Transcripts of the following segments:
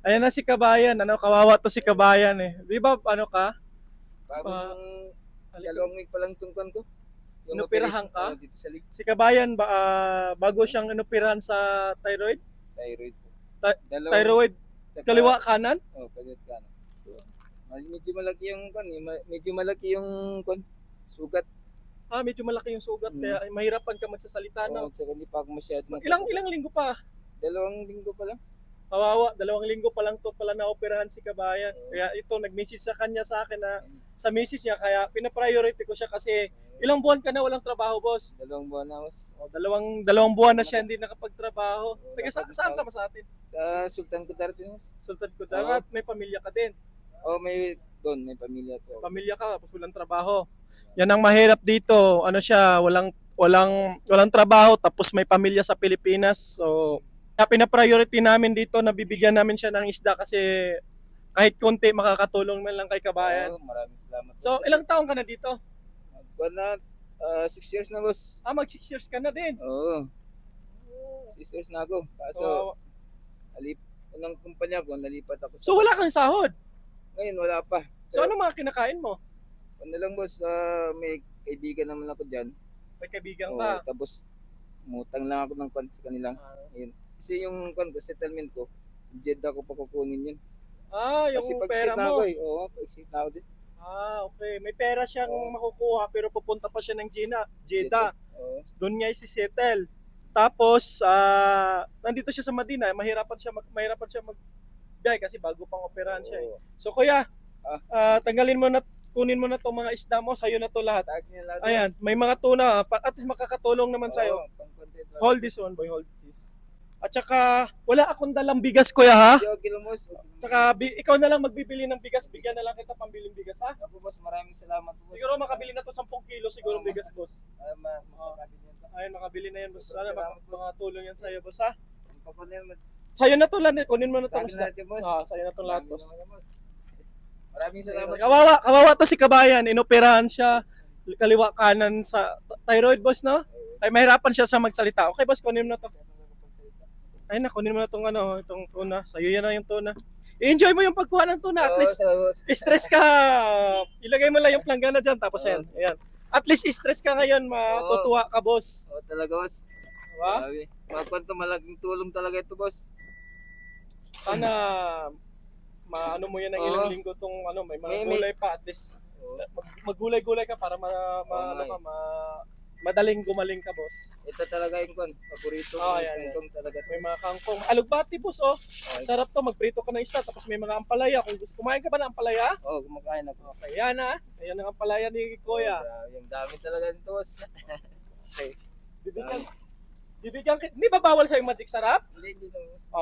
Ayan na si Kabayan. Ano, kawawa to si Kabayan eh. Di ba, ano ka? Bagong Halika. 2 week pa lang tungkon ko. Yung Inoperahan operation ka? dito sa leg, Si Kabayan, bago siyang inoperahan sa thyroid? thyroid po. Ty- Dalawang, Thyroid, saka, kaliwa kanan? kaliwat ka na. Medyo malaki yung medyo malaki yung sugat. Medyo malaki yung sugat, Mm. kaya mahirapan ka magsasalita, no? Saka hindi pa ako masyado Ilang linggo pa? 2 linggo pa lang. Kawawa, 2 linggo pa lang to pala na-operahan si Kabayan. Kaya ito, nag-message sa kanya sa akin na sa misis niya, kaya pinapriority ko siya kasi ilang buwan ka na walang trabaho, boss? 2 buwan na, boss. Dalawang buwan na siya hindi nakapagtrabaho. Taga saan ka ba sa atin? Sa Sultan Kudarat yun, boss. Sultan Kudarat, may pamilya ka din. May pamilya po. Pamilya ka, tapos walang trabaho. Yan ang mahirap dito. Ano siya, walang trabaho, tapos may pamilya sa Pilipinas. So, kaya pina-priority namin dito, nabibigyan namin siya ng isda kasi kahit konti makakatulong man lang kay Kabayan. Maraming salamat. So, ilang taon ka na dito? na 6 years na, boss. Mag 6 years ka na din. Oo. 6 years na ako. Kaso, unang kumpanya ko, nalipat ako. So, wala kang sahod? Ngayon, wala pa. So, ano mga kinakain mo? Ano lang, boss, may kaibigan naman ako dyan. May kaibigan ka? Tapos, umutang lang ako ng sa kanila. Ayun. Kasi yung settlement ko, Jeddah ko pa kukunin yun. Yung kasi pera na mo? ako pag-exit na ako din. Okay. May pera siyang makukuha pero pupunta pa siya ng Jeddah. Doon niya isi-settle. Tapos, nandito siya sa Madina, mahirapan siya mag-biyay kasi bago pang operahan siya. So, kuya, kunin mo na itong mga isda mo, sa'yo na to lahat. Ayan, may mga tuna, at least makakatulong naman sa'yo. Hold this one, boy, hold this. At saka, wala akong dalang bigas, kuya, ha? Saka, ikaw na lang magbibili ng bigas, bigyan na lang kita pambiling bigas, ha? Ako, boss, maraming salamat, boss. Siguro makabili na to 10 kilo siguro bigas, boss. Ayun, makabili na yan, boss. Sana makatulong yan sa'yo, boss, ha? Sa'yo na to lang, kunin mo na to. Sa'yo na to lahat, boss. Maraming salamat. Kawawa to si Kabayan, inoperahan siya, kaliwa kanan sa thyroid, boss, no? Ay, mahirapan siya sa magsalita. Okay, boss, kunin mo na to. Ayun na, kunin mo na itong tuna. Sa'yo yan na yung tuna. I-enjoy mo yung pagkuha ng tuna. At least, stress ka. Ilagay mo lang yung planggana dyan. Tapos ayan. At least, stress ka ngayon. Matutuwa ka, boss. Talaga, boss. Diba? Magkwento, malaking tulong talaga ito, boss. Sana, maano mo yan ng ilang linggo tong may mga gulay pa. At least, maggulay-gulay ka para madaling gumaling ka, boss. Ito talaga yung paborito ko. Kangkong talaga. May mga kangkong. Alugbati, boss, oh. Sarap to, magprito ka ng isda. Tapos may mga ampalaya. Kung gusto, kumain ka ba ng ampalaya? Kumakain ako. Okay, yan ha. Ayan ang ampalaya ni Kuya. Yung dami talaga nito, boss. Okay. Hindi ba bawal sa yung magic sarap? Hindi.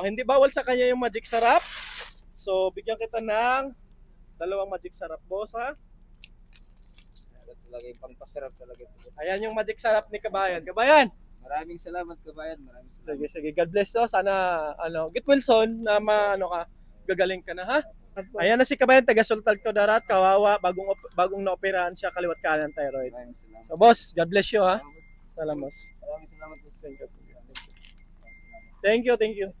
Hindi bawal sa kanya yung magic sarap. So, bigyan kita ng 2 magic sarap, boss, ha? Talaga yung pangpasarap talaga ito. Ayan yung magic sarap ni Kabayan. Kabayan! Maraming salamat, Kabayan. Maraming salamat. Sige. God bless to. Sana, get well soon na gagaling ka na, ha? Ayan na si Kabayan, taga Sultan Kudarat, kawawa, bagong naoperahan siya, kaliwat kanan thyroid. So, boss, God bless you, ha? Salamat. Maraming salamat, boss. Thank you.